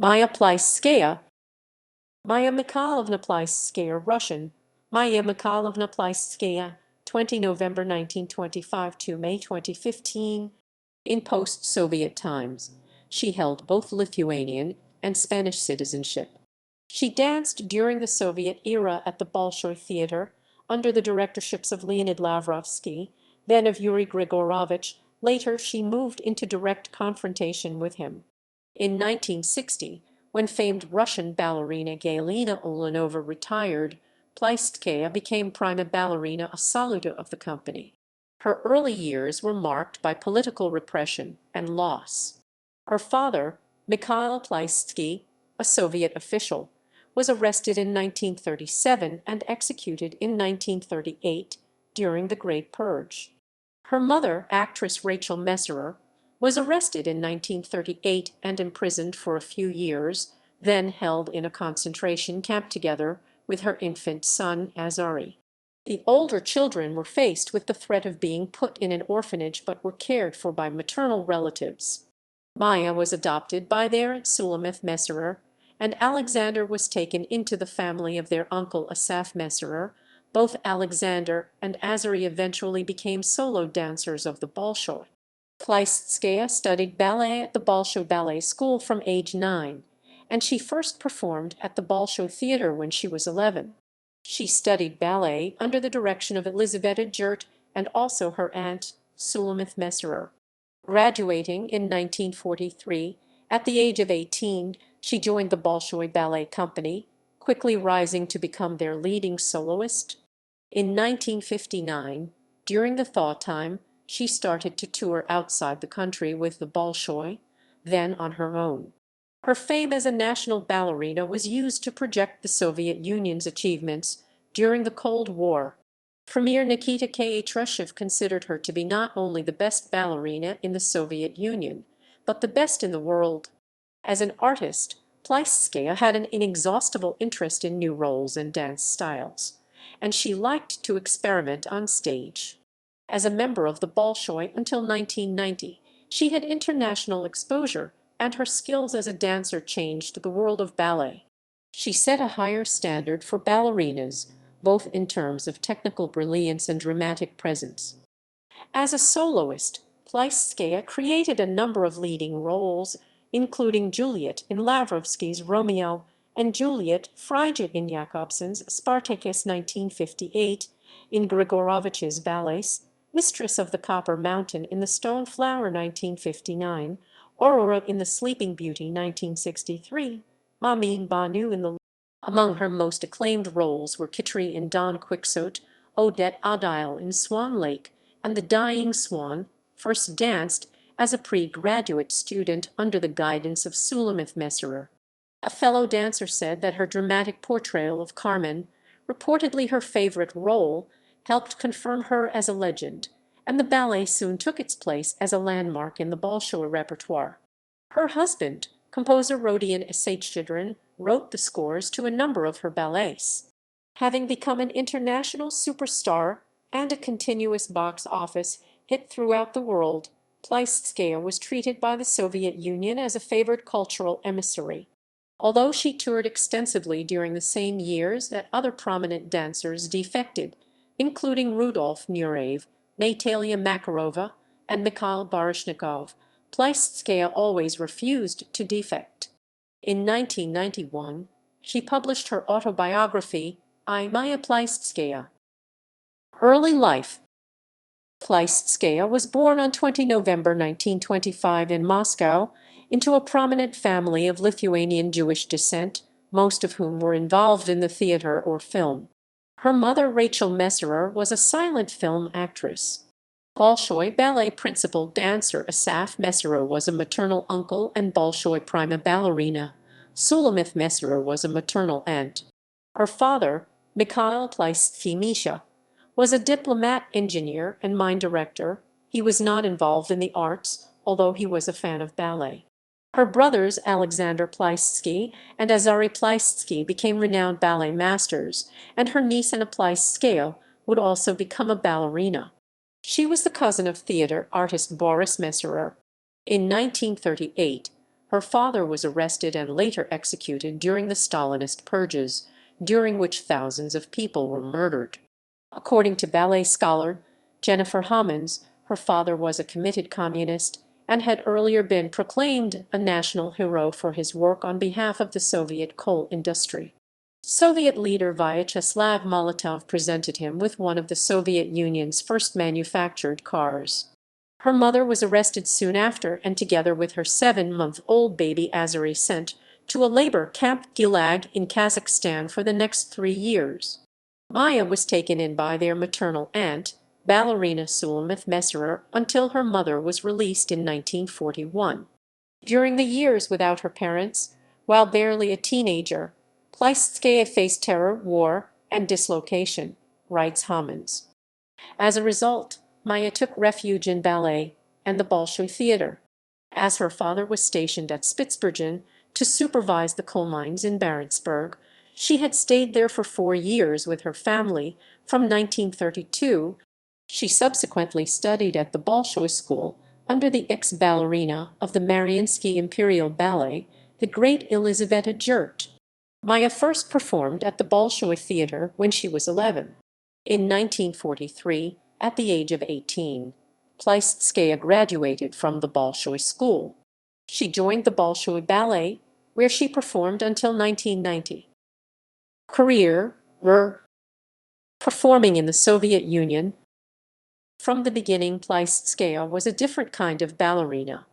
Майя Plisetskaya, Майя Михайловна Plisetskaya, Russian, Майя Михайловна Плисецкая, 20 November 1925 to May 2015, in post-Soviet times. She held both Lithuanian and Spanish citizenship. She danced during the Soviet era at the Bolshoi Theatre under the directorships of Leonid Lavrovsky, then of Yury Grigorovich. Later she moved into direct confrontation with him. In 1960, when famed Russian ballerina Galina Ulanova retired, Plisetskaya became prima ballerina assoluta of the company. Her early years were marked by political repression and loss. Her father, Mikhail Plisetski, a Soviet official, was arrested in 1937 and executed in 1938 during the Great Purge. Her mother, actress Rachel Messerer, was arrested in 1938 and imprisoned for a few years, then held in a concentration camp together with her infant son Azari. The older children were faced with the threat of being put in an orphanage but were cared for by maternal relatives. Maya was adopted by their Sulamith Messerer, and Alexander was taken into the family of their uncle Asaf Messerer. Both Alexander and Azary eventually became solo dancers of the Bolshoi. Plisetskaya studied ballet at the Bolshoi Ballet School from age 9, and she first performed at the Bolshoi Theatre when she was 11. She studied ballet under the direction of Elizaveta Jurt and also her aunt, Sulamith Messerer. Graduating in 1943, at the age of 18, she joined the Bolshoi Ballet Company, quickly rising to become their leading soloist. In 1959, during the thaw time, she started to tour outside the country with the Bolshoi, then on her own. Her fame as a national ballerina was used to project the Soviet Union's achievements during the Cold War. Premier Nikita Khrushchev considered her to be not only the best ballerina in the Soviet Union, but the best in the world. As an artist, Plisetskaya had an inexhaustible interest in new roles and dance styles, and she liked to experiment on stage. As a member of the Bolshoi until 1990, she had international exposure, and her skills as a dancer changed the world of ballet. She set a higher standard for ballerinas, both in terms of technical brilliance and dramatic presence. As a soloist, Plisetskaya created a number of leading roles, including Juliet in Lavrovsky's Romeo and Juliet Frigid in Jakobson's Spartacus 1958, in Grigorovich's ballets, Mistress of the Copper Mountain in the Stone Flower 1959, Aurora in The Sleeping Beauty 1963, Mamin Banu in the... Among her most acclaimed roles were Kitri in Don Quixote, Odette Adile in Swan Lake, and The Dying Swan, first danced as a pre-graduate student under the guidance of Sulamith Messerer. A fellow dancer said that her dramatic portrayal of Carmen, reportedly her favorite role, helped confirm her as a legend, and the ballet soon took its place as a landmark in the Bolshoi repertoire. Her husband, composer Rodion Esaichidrin, wrote the scores to a number of her ballets. Having become an international superstar and a continuous box office hit throughout the world, Plisetskaya was treated by the Soviet Union as a favored cultural emissary. Although she toured extensively during the same years that other prominent dancers defected, including Rudolf Nureyev, Natalia Makarova, and Mikhail Baryshnikov, Plisetskaya always refused to defect. In 1991, she published her autobiography, I, Maya Plisetskaya. Early life. Plisetskaya was born on 20 November 1925 in Moscow into a prominent family of Lithuanian Jewish descent, most of whom were involved in the theater or film. Her mother, Rachel Messerer, was a silent film actress. Bolshoi ballet principal dancer Asaf Messerer was a maternal uncle and Bolshoi prima ballerina. Sulamith Messerer was a maternal aunt. Her father, Mikhail Plisetski, was a diplomat, engineer, and mine director. He was not involved in the arts, although he was a fan of ballet. Her brothers Alexander Plisetski and Azari Plisetski became renowned ballet masters, and her niece Anna Plisetskaya would also become a ballerina. She was the cousin of theater artist Boris Messerer. In 1938, Her father was arrested and later executed during the Stalinist purges, during which thousands of people were murdered. According to ballet scholar Jennifer Homans, her father was a committed communist and had earlier been proclaimed a national hero for his work on behalf of the Soviet coal industry. Soviet leader Vyacheslav Molotov presented him with one of the Soviet Union's first manufactured cars. Her mother was arrested soon after and together with her 7-month-old baby Azari sent to a labor camp Gulag in Kazakhstan for the next 3 years. Maya was taken in by their maternal aunt, ballerina Sulamith Messerer, until her mother was released in 1941. During the years without her parents, while barely a teenager, Plisetskaya faced terror, war, and dislocation, writes Homans. As a result, Maya took refuge in ballet and the Bolshoi Theatre. As her father was stationed at Spitsbergen to supervise the coal mines in Barentsburg, she had stayed there for 4 years with her family from 1932. She subsequently studied at the Bolshoi School under the ex-ballerina of the Mariinsky Imperial Ballet, the great Elizaveta Jurt. Maya first performed at the Bolshoi Theatre when she was 11. In 1943, at the age of 18, Plisetskaya graduated from the Bolshoi School. She joined the Bolshoi Ballet, where she performed until 1990. Career: performing in the Soviet Union. From the beginning, Plisetskaya was a different kind of ballerina.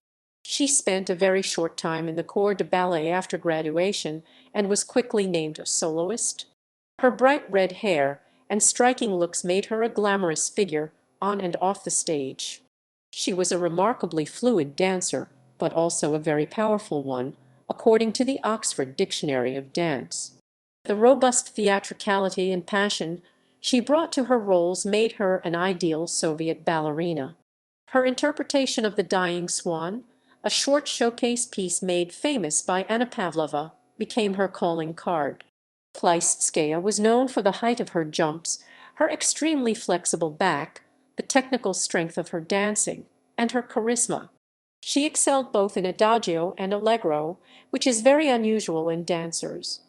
She spent a very short time in the corps de ballet after graduation and was quickly named a soloist. Her bright red hair and striking looks made her a glamorous figure on and off the stage. She was a remarkably fluid dancer, but also a very powerful one, according to the Oxford Dictionary of Dance. The robust theatricality and passion she brought to her roles made her an ideal Soviet ballerina. Her interpretation of the Dying Swan, a short showcase piece made famous by Anna Pavlova, became her calling card. Plisetskaya was known for the height of her jumps, her extremely flexible back, the technical strength of her dancing, and her charisma. She excelled both in adagio and allegro, which is very unusual in dancers.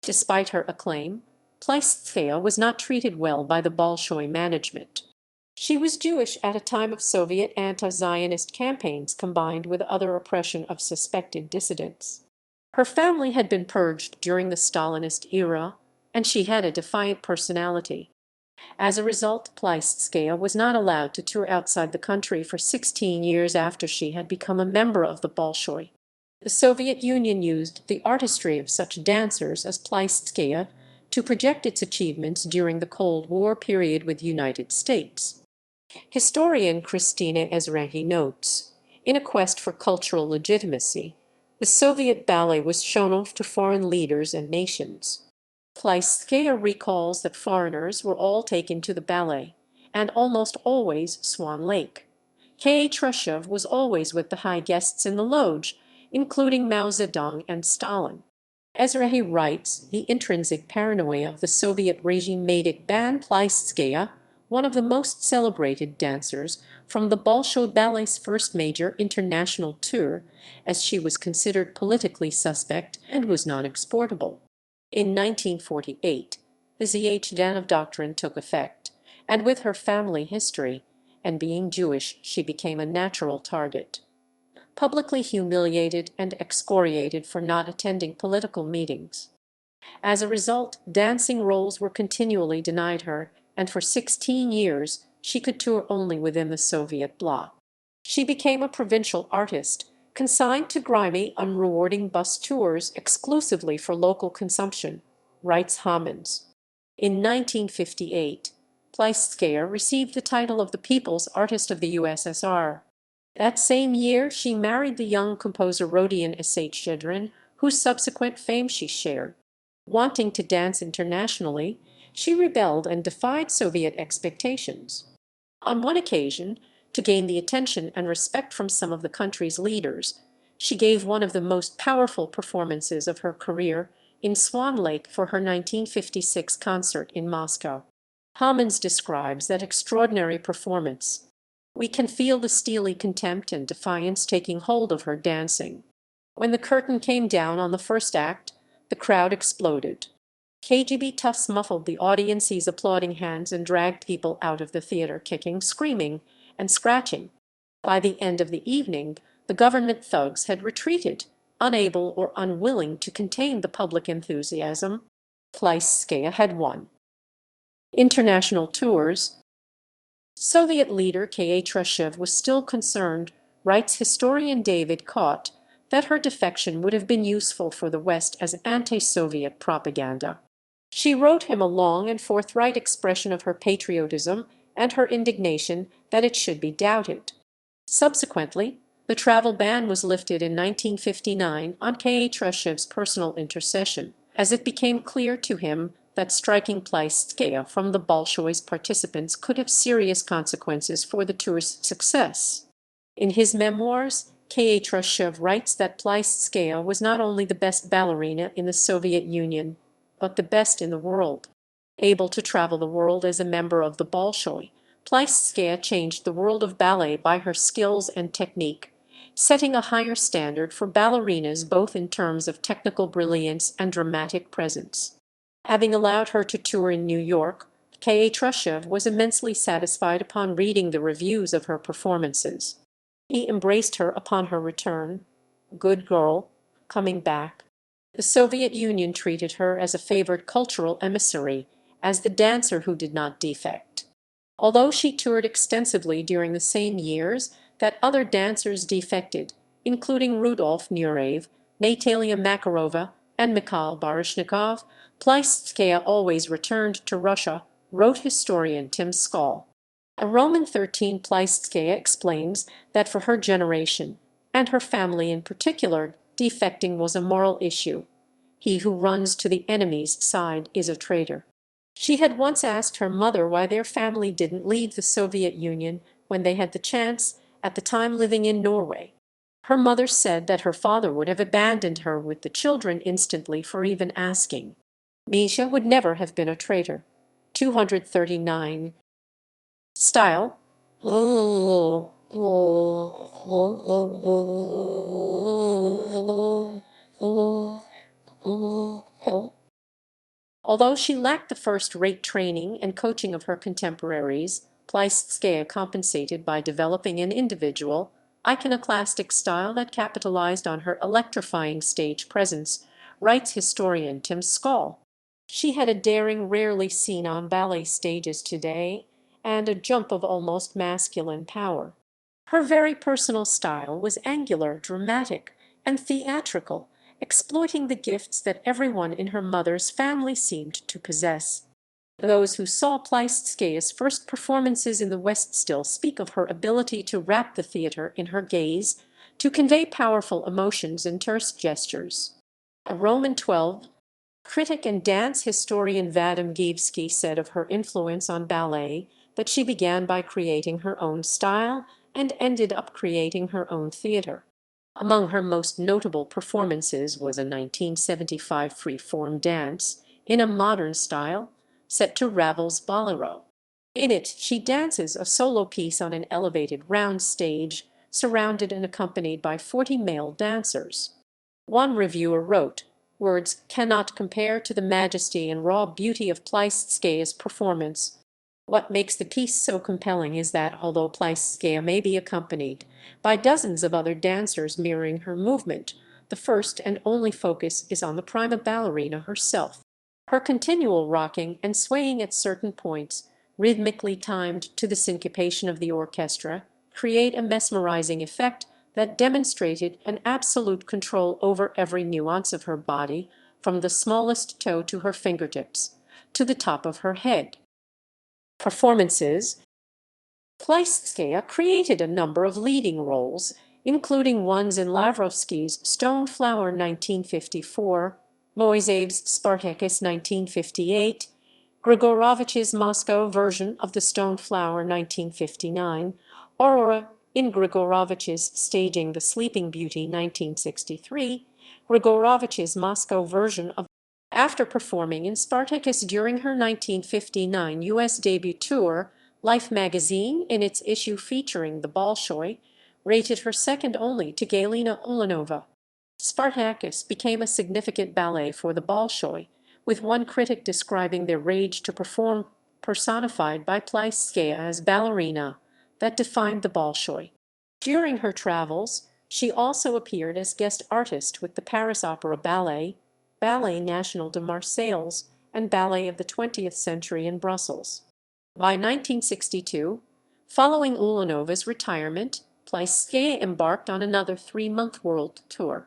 Despite her acclaim, Plisetskaya was not treated well by the Bolshoi management. She was Jewish at a time of Soviet anti-Zionist campaigns combined with other oppression of suspected dissidents. Her family had been purged during the Stalinist era, and she had a defiant personality. As a result, Plisetskaya was not allowed to tour outside the country for 16 years after she had become a member of the Bolshoi. The Soviet Union used the artistry of such dancers as Plisetskaya to project its achievements during the Cold War period with the United States. Historian Christina Ezrahi notes, in a quest for cultural legitimacy, the Soviet ballet was shown off to foreign leaders and nations. Plisetskaya recalls that foreigners were all taken to the ballet, and almost always Swan Lake. K. Khrushchev was always with the high guests in the loge, including Mao Zedong and Stalin. Ezrahi writes, the intrinsic paranoia of the Soviet regime made it ban Plisetskaya, one of the most celebrated dancers, from the Bolshoi Ballet's first major international tour, as she was considered politically suspect and was non-exportable. In 1948, the Zhdanov doctrine took effect, and with her family history, and being Jewish, she became a natural target. Publicly humiliated and excoriated for not attending political meetings. As a result, dancing roles were continually denied her, and for 16 years she could tour only within the Soviet bloc. She became a provincial artist, consigned to grimy, unrewarding bus tours exclusively for local consumption, writes Homans. In 1958, Plisetskaya received the title of the People's Artist of the USSR. That same year, she married the young composer Rodion Issac-Zhedrin, whose subsequent fame she shared. Wanting to dance internationally, she rebelled and defied Soviet expectations. On one occasion, to gain the attention and respect from some of the country's leaders, she gave one of the most powerful performances of her career in Swan Lake for her 1956 concert in Moscow. Homans describes that extraordinary performance. We can feel the steely contempt and defiance taking hold of her dancing. When the curtain came down on the first act, the crowd exploded. KGB toughs muffled the audience's applauding hands and dragged people out of the theater kicking, screaming, and scratching. By the end of the evening, the government thugs had retreated, unable or unwilling to contain the public enthusiasm. Plisetskaya had won. International tours. Soviet leader K.H. Khrushchev was still concerned, writes historian David Kott, that her defection would have been useful for the West as anti-Soviet propaganda. She wrote him a long and forthright expression of her patriotism and her indignation that it should be doubted. Subsequently, the travel ban was lifted in 1959 on K.H. Khrushchev's personal intercession, as it became clear to him that striking Plisetskaya from the Bolshoi's participants could have serious consequences for the tour's success. In his memoirs, K.H. Khrushchev writes that Plisetskaya was not only the best ballerina in the Soviet Union, but the best in the world. Able to travel the world as a member of the Bolshoi, Plisetskaya changed the world of ballet by her skills and technique, setting a higher standard for ballerinas both in terms of technical brilliance and dramatic presence. Having allowed her to tour in New York, K.H. Khrushchev was immensely satisfied upon reading the reviews of her performances. He embraced her upon her return. Good girl, coming back. The Soviet Union treated her as a favored cultural emissary, as the dancer who did not defect. Although she toured extensively during the same years that other dancers defected, including Rudolf Nureyev, Natalia Makarova, and Mikhail Baryshnikov, Plisetskaya always returned to Russia, wrote historian Tim Skoll. A Roman 13 Plisetskaya explains that for her generation, and her family in particular, defecting was a moral issue. He who runs to the enemy's side is a traitor. She had once asked her mother why their family didn't leave the Soviet Union when they had the chance, at the time living in Norway. Her mother said that her father would have abandoned her with the children instantly for even asking. Misha would never have been a traitor. 239. Style. Although she lacked the first-rate training and coaching of her contemporaries, Plisetskaya compensated by developing an individual, iconoclastic style that capitalized on her electrifying stage presence, writes historian Tim Skoll. She had a daring rarely seen on ballet stages today, and a jump of almost masculine power. Her very personal style was angular, dramatic, and theatrical, exploiting the gifts that everyone in her mother's family seemed to possess. Those who saw Plisetskaya's first performances in the West still speak of her ability to wrap the theater in her gaze, to convey powerful emotions in terse gestures. A Roman 12 critic and dance historian Vadim Gievsky said of her influence on ballet that she began by creating her own style and ended up creating her own theater. Among her most notable performances was a 1975 free-form dance in a modern style set to Ravel's Bolero. In it, she dances a solo piece on an elevated round stage, surrounded and accompanied by 40 male dancers. One reviewer wrote, "Words cannot compare to the majesty and raw beauty of Plisetskaya's performance. What makes the piece so compelling is that, although Plisetskaya may be accompanied by dozens of other dancers mirroring her movement, the first and only focus is on the prima ballerina herself. Her continual rocking and swaying at certain points, rhythmically timed to the syncopation of the orchestra, create a mesmerizing effect that demonstrated an absolute control over every nuance of her body, from the smallest toe to her fingertips, to the top of her head." Performances. Plisetskaya created a number of leading roles, including ones in Lavrovsky's Stone Flower 1954, Moisev's Spartacus 1958, Grigorovich's Moscow version of the Stone Flower 1959, Aurora in Grigorovich's Staging the Sleeping Beauty 1963, Grigorovich's Moscow version of. After performing in Spartacus during her 1959 U.S. debut tour, Life magazine, in its issue featuring the Bolshoi, rated her second only to Galina Ulanova. Spartacus became a significant ballet for the Bolshoi, with one critic describing their rage to perform, personified by Plisetskaya as ballerina, that defined the Bolshoi. During her travels, she also appeared as guest artist with the Paris Opera Ballet, Ballet National de Marseille, and Ballet of the 20th Century in Brussels. By 1962, following Ulanova's retirement, Plisetskaya embarked on another three-month world tour.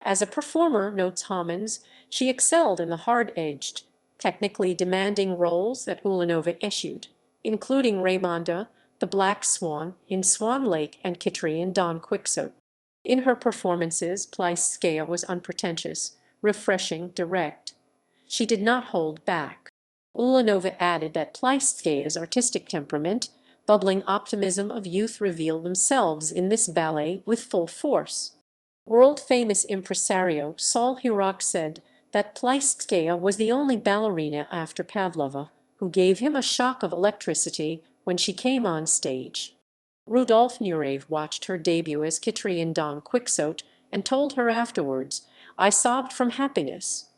As a performer, notes Homans, she excelled in the hard-edged, technically demanding roles that Ulanova issued, including Raymonda, the Black Swan in Swan Lake and Kitry in Don Quixote. In her performances, Plisetskaya was unpretentious, refreshing, direct. She did not hold back. Ulanova added that Plisetskaya's artistic temperament, bubbling optimism of youth revealed themselves in this ballet with full force. World-famous impresario Saul Hurok said that Plisetskaya was the only ballerina after Pavlova who gave him a shock of electricity when she came on stage. Rudolf Nureyev watched her debut as Kitry in Don Quixote and told her afterwards, "I sobbed from happiness.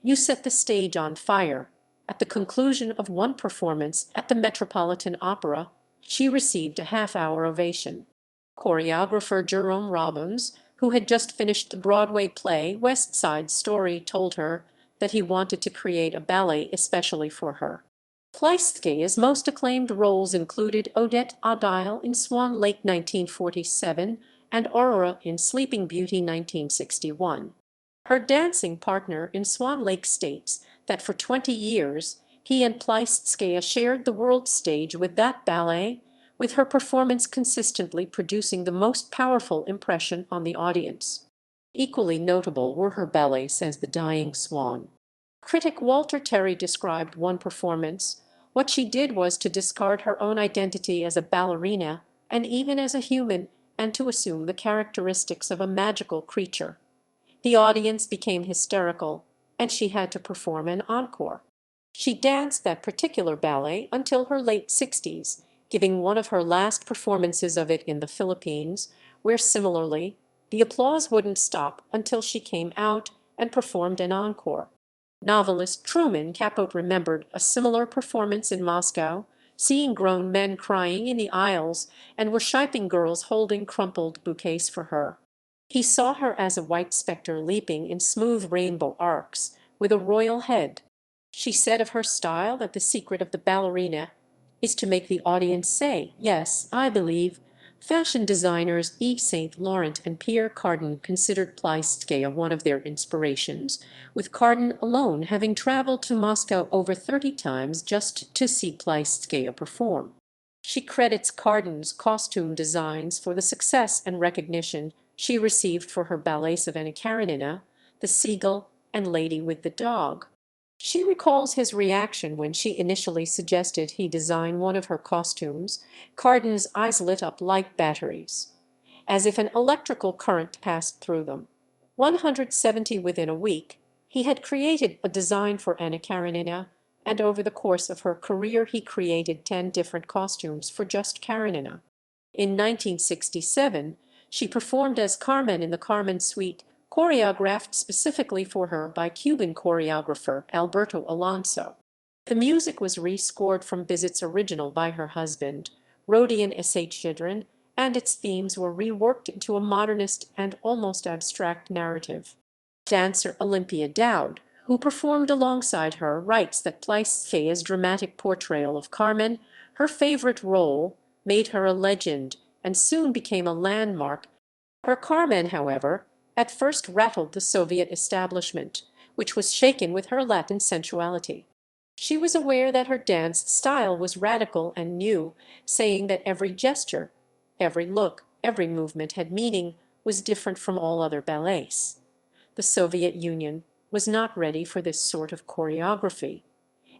You set the stage on fire." At the conclusion of one performance at the Metropolitan Opera, she received a half-hour ovation. Choreographer Jerome Robbins, who had just finished the Broadway play West Side Story, told her that he wanted to create a ballet especially for her. Plisetskaya's most acclaimed roles included Odette Odile in Swan Lake 1947 and Aurora in Sleeping Beauty 1961. Her dancing partner in Swan Lake states that for 20 years he and Plisetskaya shared the world stage with that ballet, with her performance consistently producing the most powerful impression on the audience. Equally notable were her ballets as The Dying Swan. Critic Walter Terry described one performance. What she did was to discard her own identity as a ballerina and even as a human, and to assume the characteristics of a magical creature. The audience became hysterical, and she had to perform an encore. She danced that particular ballet until her late 60s, giving one of her last performances of it in the Philippines, where similarly, the applause wouldn't stop until she came out and performed an encore. Novelist Truman Capote remembered a similar performance in Moscow, seeing grown men crying in the aisles and worshipping girls holding crumpled bouquets for her. He saw her as a white spectre leaping in smooth rainbow arcs, with a royal head. She said of her style that the secret of the ballerina is to make the audience say, "Yes, I believe." Fashion designers Yves Saint Laurent and Pierre Cardin considered Plisetskaya one of their inspirations, with Cardin alone having traveled to Moscow over 30 times just to see Plisetskaya perform. She credits Cardin's costume designs for the success and recognition she received for her ballets of Anna Karenina, The Seagull, and Lady with the Dog. She recalls his reaction when she initially suggested he design one of her costumes. Cardin's eyes lit up like batteries, as if an electrical current passed through them. 170 within a week, he had created a design for Anna Karenina, and over the course of her career he created 10 different costumes for just Karenina. In 1967, she performed as Carmen in the Carmen Suite, choreographed specifically for her by Cuban choreographer Alberto Alonso. The music was rescored from Bizet's original by her husband, Rodion Sh. and its themes were reworked into a modernist and almost abstract narrative. Dancer Olympia Dowd, who performed alongside her, writes that Plisetskaya's dramatic portrayal of Carmen, her favorite role, made her a legend and soon became a landmark. Her Carmen, however, at first rattled the Soviet establishment, which was shaken with her Latin sensuality. She was aware that her dance style was radical and new, saying that every gesture, every look, every movement had meaning, was different from all other ballets. The Soviet Union was not ready for this sort of choreography.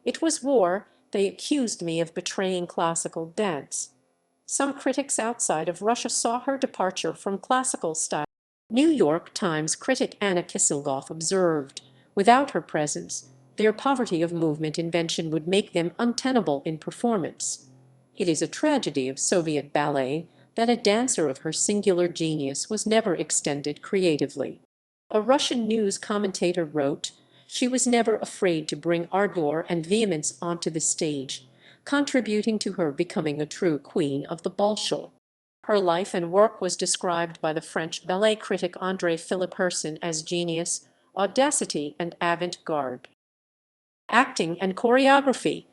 It was war. They accused me of betraying classical dance. Some critics outside of Russia saw her departure from classical style. New York Times critic Anna Kisilgoff observed, without her presence, their poverty of movement invention would make them untenable in performance. It is a tragedy of Soviet ballet that a dancer of her singular genius was never extended creatively. A Russian news commentator wrote, "She was never afraid to bring ardor and vehemence onto the stage, contributing to her becoming a true queen of the Bolshoi." Her life and work was described by the French ballet critic André Philippe Herson as genius, audacity, and avant-garde. Acting and choreography.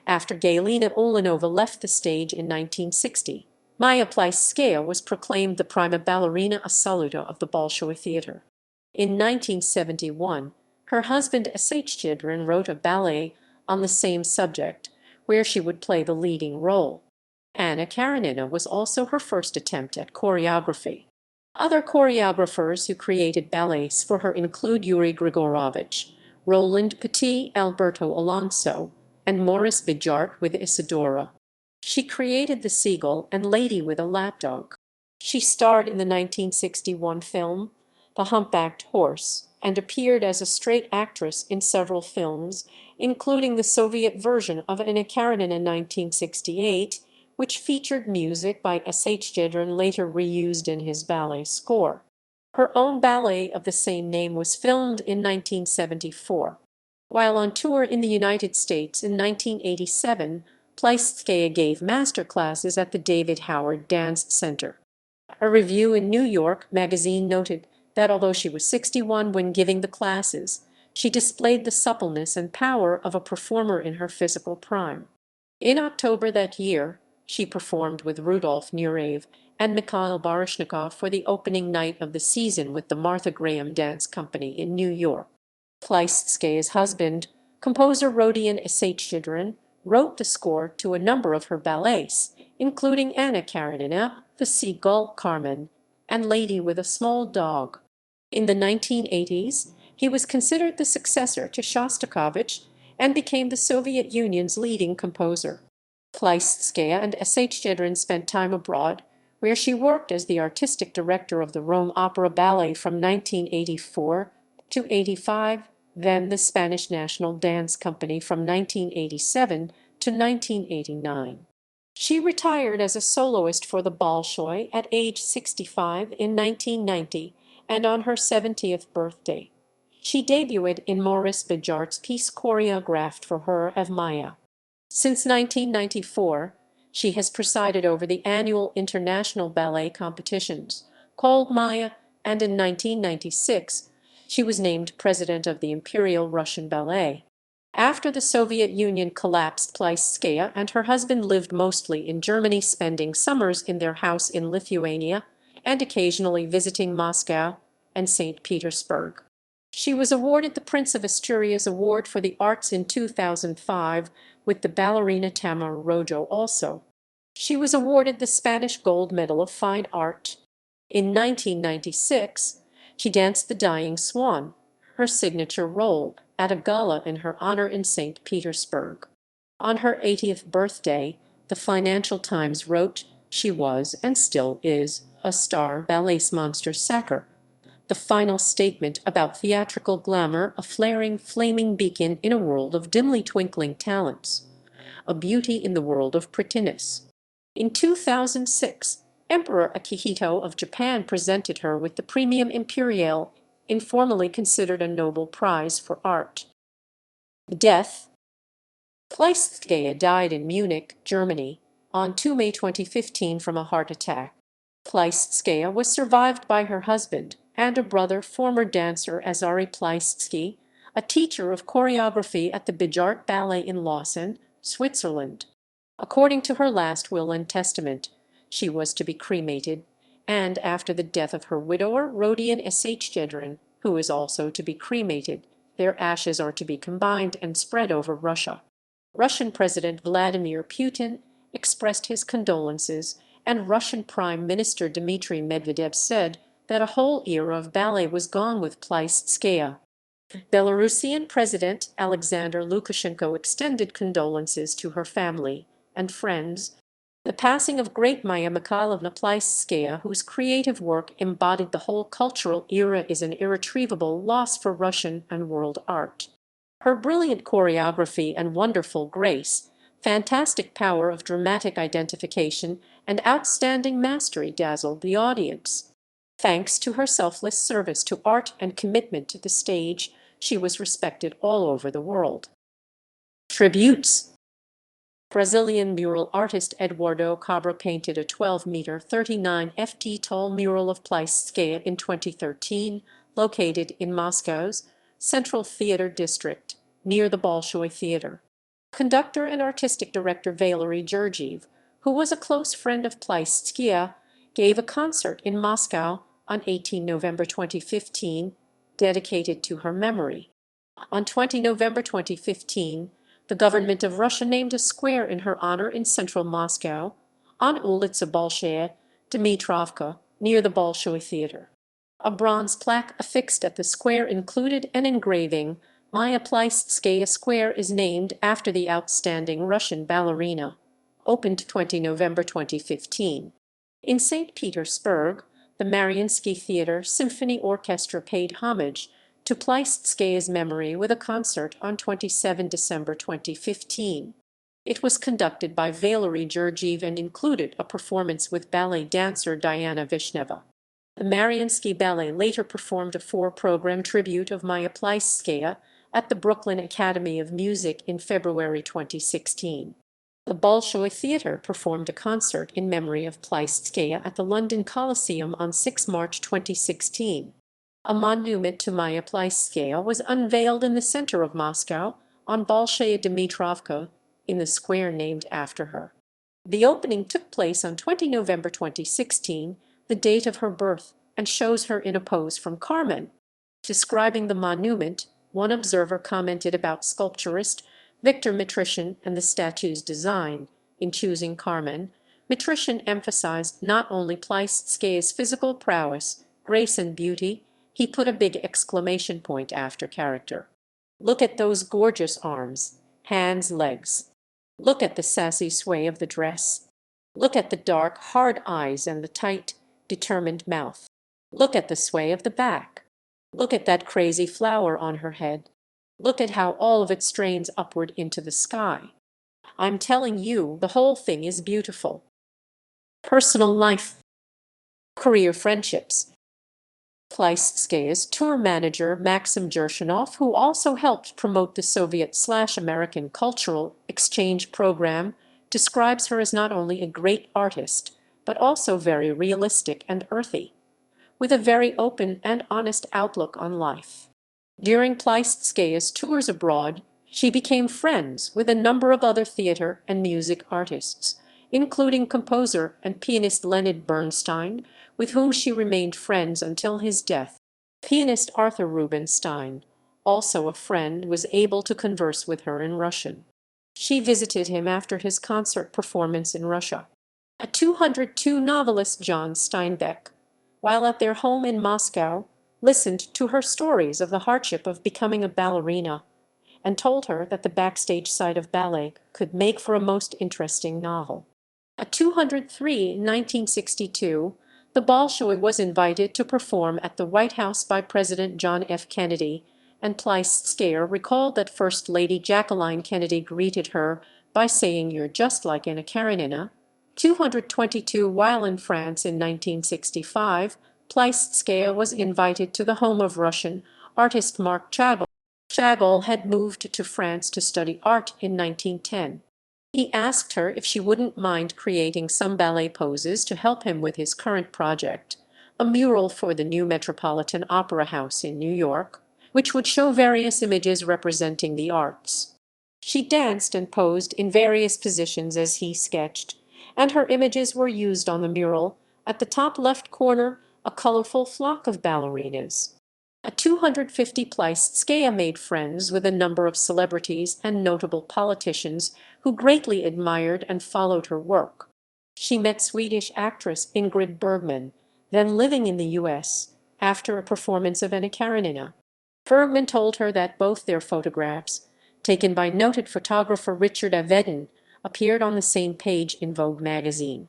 After Galina Ulanova left the stage in 1960, Майя Plisetskaya was proclaimed the prima ballerina assoluta of the Bolshoi Theatre. In 1971, her husband Asaf Messerer wrote a ballet on the same subject, where she would play the leading role. Anna Karenina was also her first attempt at choreography. Other choreographers who created ballets for her include Yury Grigorovich, Roland Petit, Alberto Alonso, and Maurice Bijart with Isadora. She created The Seagull and Lady with a Lapdog. She starred in the 1961 film The Humpbacked Horse and appeared as a straight actress in several films, including the Soviet version of Anna Karenina in 1968, which featured music by Asaf Messerer later reused in his ballet score. Her own ballet of the same name was filmed in 1974. While on tour in the United States in 1987, Plisetskaya gave master classes at the David Howard Dance Center. A review in New York Magazine noted that although she was 61 when giving the classes, she displayed the suppleness and power of a performer in her physical prime. In October that year, she performed with Rudolf Nureyev and Mikhail Baryshnikov for the opening night of the season with the Martha Graham Dance Company in New York. Plisetskaya's husband, composer Rodion Asaf, wrote the score to a number of her ballets, including Anna Karenina, The Seagull, Carmen, and Lady with a Small Dog. In the 1980s, he was considered the successor to Shostakovich and became the Soviet Union's leading composer. Plisetskaya and Asaf spent time abroad, where she worked as the artistic director of the Rome Opera Ballet from 1984 to 85, then the Spanish National Dance Company from 1987 to 1989. She retired as a soloist for the Bolshoi at age 65 in 1990, and on her 70th birthday. She debuted in Maurice Bijart's piece choreographed for her as Maya. Since 1994, she has presided over the annual international ballet competitions, called Maya, and in 1996, she was named president of the Imperial Russian Ballet. After the Soviet Union collapsed, Plisetskaya and her husband lived mostly in Germany, spending summers in their house in Lithuania and occasionally visiting Moscow and St. Petersburg. She was awarded the Prince of Asturias Award for the Arts in 2005 with the ballerina Tamara Rojo also. She was awarded the Spanish Gold Medal of Fine Art. In 1996, she danced the Dying Swan, her signature role, at a gala in her honor in St. Petersburg. On her 80th birthday, the Financial Times wrote she was, and still is, a star. Ballet monster Sacher. The final statement about theatrical glamour, a flaring, flaming beacon in a world of dimly twinkling talents, a beauty in the world of prettiness. In 2006, Emperor Akihito of Japan presented her with the Premium Imperial, informally considered a Nobel Prize for Art. Death. Plisetskaya died in Munich, Germany, on 2 May 2015 from a heart attack. Plisetskaya was survived by her husband and a brother, former dancer Azari Plisetski, a teacher of choreography at the Bijart Ballet in Lausanne, Switzerland. According to her last will and testament, she was to be cremated, and after the death of her widower, Rodion Asaf, who is also to be cremated, their ashes are to be combined and spread over Russia. Russian President Vladimir Putin expressed his condolences, and Russian Prime Minister Dmitry Medvedev said that a whole era of ballet was gone with Plisetskaya. Belarusian President Alexander Lukashenko extended condolences to her family and friends. The passing of great Майя Михайловна Плисецкая, whose creative work embodied the whole cultural era, is an irretrievable loss for Russian and world art. Her brilliant choreography and wonderful grace, fantastic power of dramatic identification, and outstanding mastery dazzled the audience. Thanks to her selfless service to art and commitment to the stage, she was respected all over the world. Tributes. Brazilian mural artist Eduardo Cabra painted a 12-meter 39 ft tall mural of Plisetskaya in 2013, located in Moscow's Central Theatre District, near the Bolshoi Theatre. Conductor and artistic director Valery Gergiev, who was a close friend of Plisetskaya, gave a concert in Moscow on 18 November 2015, dedicated to her memory. On 20 November 2015, the government of Russia named a square in her honor in central Moscow, on Ulitsa Bolshoi Dmitrovka, near the Bolshoi Theatre. A bronze plaque affixed at the square included an engraving, "Майя Plisetskaya Square is named after the outstanding Russian ballerina," opened 20 November 2015. In St. Petersburg, the Mariinsky Theatre Symphony Orchestra paid homage to Plisetskaya's memory with a concert on 27 December 2015. It was conducted by Valery Gergiev and included a performance with ballet dancer Diana Vishneva. The Mariinsky Ballet later performed a four-program tribute of Майя Plisetskaya at the Brooklyn Academy of Music in February 2016. The Bolshoi Theatre performed a concert in memory of Plisetskaya at the London Coliseum on 6 March 2016. A monument to Майя Plisetskaya was unveiled in the center of Moscow, on Bolshoi Dmitrovka, in the square named after her. The opening took place on 20 November 2016, the date of her birth, and shows her in a pose from Carmen. Describing the monument, one observer commented about sculpturist Victor Mitroshin and the statue's design. In choosing Carmen, Mitroshin emphasized not only Plisetskaya's physical prowess, grace and beauty, he put a big exclamation point after character. Look at those gorgeous arms, hands, legs. Look at the sassy sway of the dress. Look at the dark, hard eyes and the tight, determined mouth. Look at the sway of the back. Look at that crazy flower on her head. Look at how all of it strains upward into the sky. I'm telling you, the whole thing is beautiful. Personal life. Career friendships. Plisetskaya's tour manager Maxim Gershinov, who also helped promote the Soviet/American cultural exchange program, describes her as not only a great artist, but also very realistic and earthy, with a very open and honest outlook on life. During Plisetskaya's tours abroad, she became friends with a number of other theater and music artists, including composer and pianist Leonid Bernstein, with whom she remained friends until his death. Pianist Arthur Rubinstein, also a friend, was able to converse with her in Russian. She visited him after his concert performance in Russia. A 202 novelist John Steinbeck, while at their home in Moscow, listened to her stories of the hardship of becoming a ballerina, and told her that the backstage side of ballet could make for a most interesting novel. At 203 in 1962, the Bolshoi was invited to perform at the White House by President John F. Kennedy, and Plisetskaya recalled that First Lady Jacqueline Kennedy greeted her by saying, "You're just like Anna Karenina." 222 While in France in 1965, Plisetskaya was invited to the home of Russian artist Marc Chagall. Chagall had moved to France to study art in 1910. He asked her if she wouldn't mind creating some ballet poses to help him with his current project, a mural for the new Metropolitan Opera House in New York, which would show various images representing the arts. She danced and posed in various positions as he sketched, and her images were used on the mural. At the top left corner, a colorful flock of ballerinas. At 250, Plisetskaya made friends with a number of celebrities and notable politicians who greatly admired and followed her work. She met Swedish actress Ingrid Bergman, then living in the U.S., after a performance of Anna Karenina. Bergman told her that both their photographs, taken by noted photographer Richard Avedon, appeared on the same page in Vogue magazine.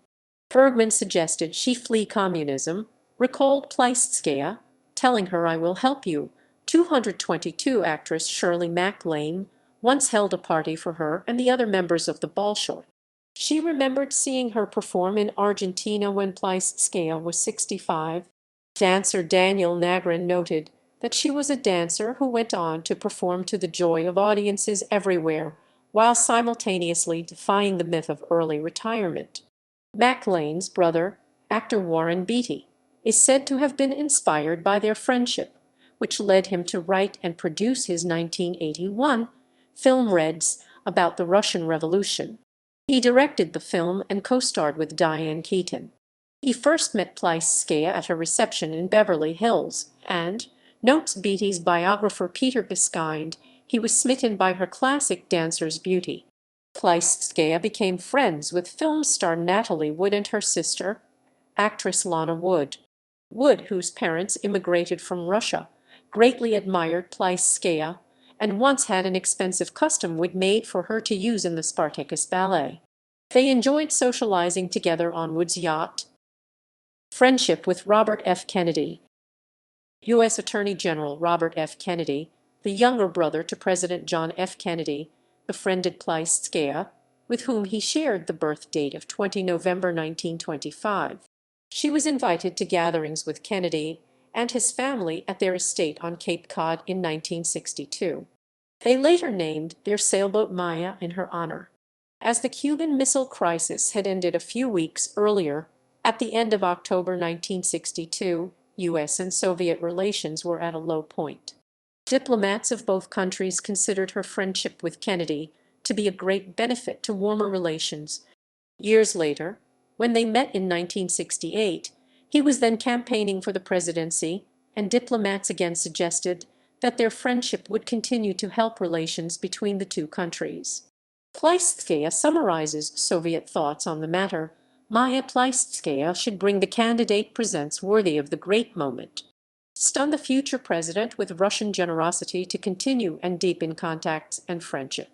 Bergman suggested she flee communism, recalled Plisetskaya, telling her, "I will help you." 222 actress Shirley MacLaine once held a party for her and the other members of the Bolshoi. She remembered seeing her perform in Argentina when Plisetskaya was 65. Dancer Daniel Nagrin noted that she was a dancer who went on to perform to the joy of audiences everywhere, while simultaneously defying the myth of early retirement. Maclean's brother, actor Warren Beatty, is said to have been inspired by their friendship, which led him to write and produce his 1981 film Reds about the Russian Revolution. He directed the film and co-starred with Diane Keaton. He first met Plisetskaya at a reception in Beverly Hills, and, notes Beatty's biographer Peter Biskind, he was smitten by her classic dancer's beauty. Plisetskaya became friends with film star Natalie Wood and her sister, actress Lana Wood. Wood, whose parents immigrated from Russia, greatly admired Plisetskaya and once had an expensive custom wig made for her to use in the Spartacus ballet. They enjoyed socializing together on Wood's yacht. Friendship with Robert F. Kennedy. U.S. Attorney General Robert F. Kennedy, the younger brother to President John F. Kennedy, befriended Plisetskaya, with whom he shared the birth date of 20 November 1925. She was invited to gatherings with Kennedy and his family at their estate on Cape Cod in 1962. They later named their sailboat Maya in her honor. As the Cuban Missile Crisis had ended a few weeks earlier, at the end of October 1962, U.S. and Soviet relations were at a low point. Diplomats of both countries considered her friendship with Kennedy to be a great benefit to warmer relations. Years later, when they met in 1968, he was then campaigning for the presidency, and diplomats again suggested that their friendship would continue to help relations between the two countries. Plisetskaya summarizes Soviet thoughts on the matter. Maya Plisetskaya should bring the candidate presents worthy of the great moment. Stun the future president with Russian generosity to continue and deepen contacts and friendship.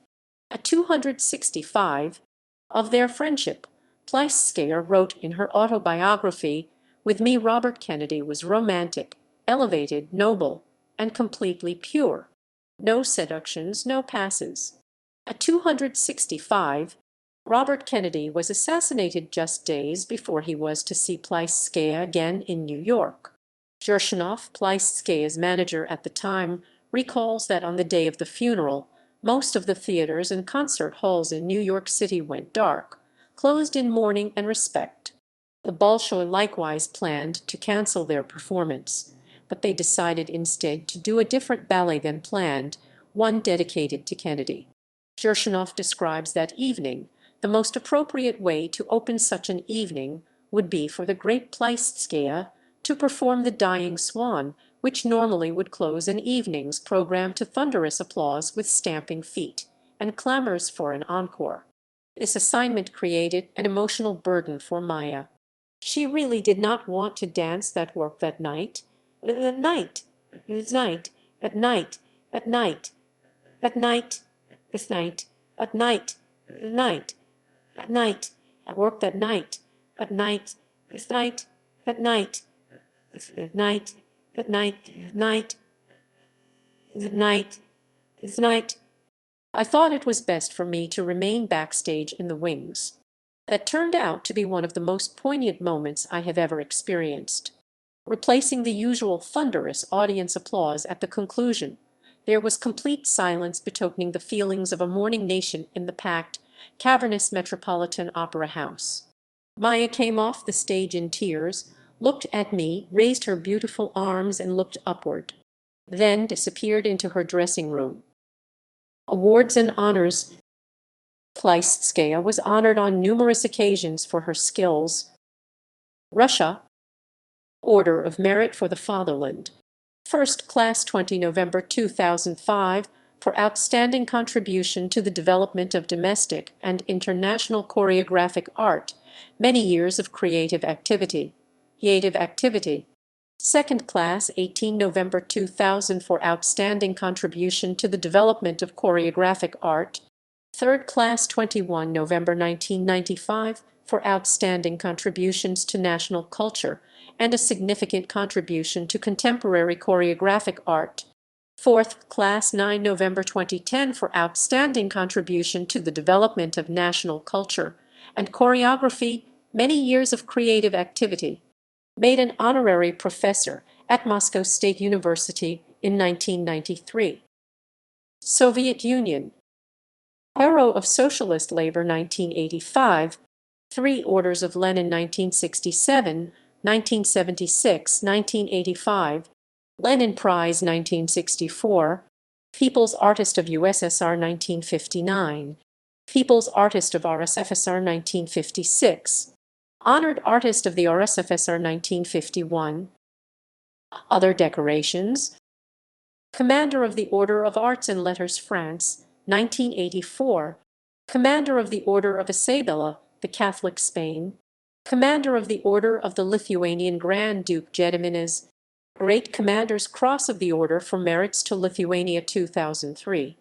At 265 of their friendship, Plisetskaya wrote in her autobiography, "With me Robert Kennedy was romantic, elevated, noble, and completely pure. No seductions, no passes." At 265, Robert Kennedy was assassinated just days before he was to see Plisetskaya again in New York. Jershanov, Plisetskaya's manager at the time, recalls that on the day of the funeral, most of the theaters and concert halls in New York City went dark, closed in mourning and respect. The Bolshoi likewise planned to cancel their performance, but they decided instead to do a different ballet than planned, one dedicated to Kennedy. Jershanov describes that evening. The most appropriate way to open such an evening would be for the great Plisetskaya to perform the Dying Swan, which normally would close an evening's program to thunderous applause with stamping feet and clamors for an encore. This assignment created an emotional burden for Maya. She really did not want to dance that work that night. At night, at night, at night, at night, at night, at night, at night, at night, at night, at work that night, at night, at night, at night, at night, at night, at night, at night, at night. I thought it was best for me to remain backstage in the wings. That turned out to be one of the most poignant moments I have ever experienced. Replacing the usual thunderous audience applause at the conclusion, there was complete silence betokening the feelings of a mourning nation in the packed, cavernous Metropolitan Opera House. Maya came off the stage in tears, looked at me, raised her beautiful arms and looked upward, then disappeared into her dressing room. Awards and honors. Plisetskaya was honored on numerous occasions for her skills. Russia. Order of Merit for the Fatherland. First Class 20 November 2005 for outstanding contribution to the development of domestic and international choreographic art, many years of creative activity. Second Class 18 November 2000 for outstanding contribution to the development of choreographic art. Third Class 21 November 1995 for outstanding contributions to national culture and a significant contribution to contemporary choreographic art. Fourth Class 9 November 2010 for outstanding contribution to the development of national culture and choreography, many years of creative activity. Made an honorary professor at Moscow State University in 1993. Soviet Union. Hero of Socialist Labor 1985, 3 Orders of Lenin 1967, 1976, 1985, Lenin Prize 1964, People's Artist of USSR 1959, People's Artist of RSFSR 1956, Honored Artist of the RSFSR 1951. Other decorations: Commander of the Order of Arts and Letters France, 1984, Commander of the Order of Isabella, the Catholic Spain, Commander of the Order of the Lithuanian Grand Duke Gediminas, Great Commander's Cross of the Order for Merits to Lithuania 2003,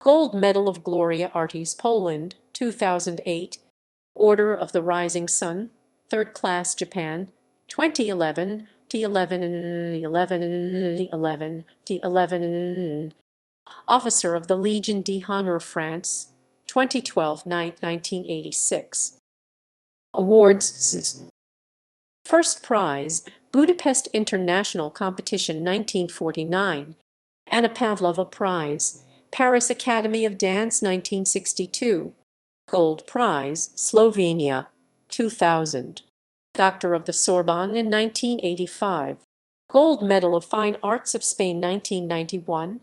Gold Medal of Gloria Artis Poland 2008, Order of the Rising Sun, 3rd Class Japan, 2011, T11, Officer of the Legion d'Honneur France, 2012, 1986. Awards. First prize, Budapest International Competition 1949, Anna Pavlova Prize, Paris Academy of Dance 1962, Gold Prize, Slovenia, 2000, Doctor of the Sorbonne in 1985, Gold Medal of Fine Arts of Spain 1991,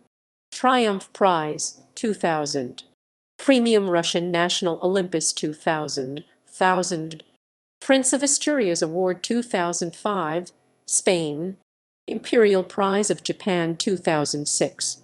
Triumph Prize, 2000, Premium Russian National Olympus 2000, Prince of Asturias Award 2005, Spain, Imperial Prize of Japan 2006.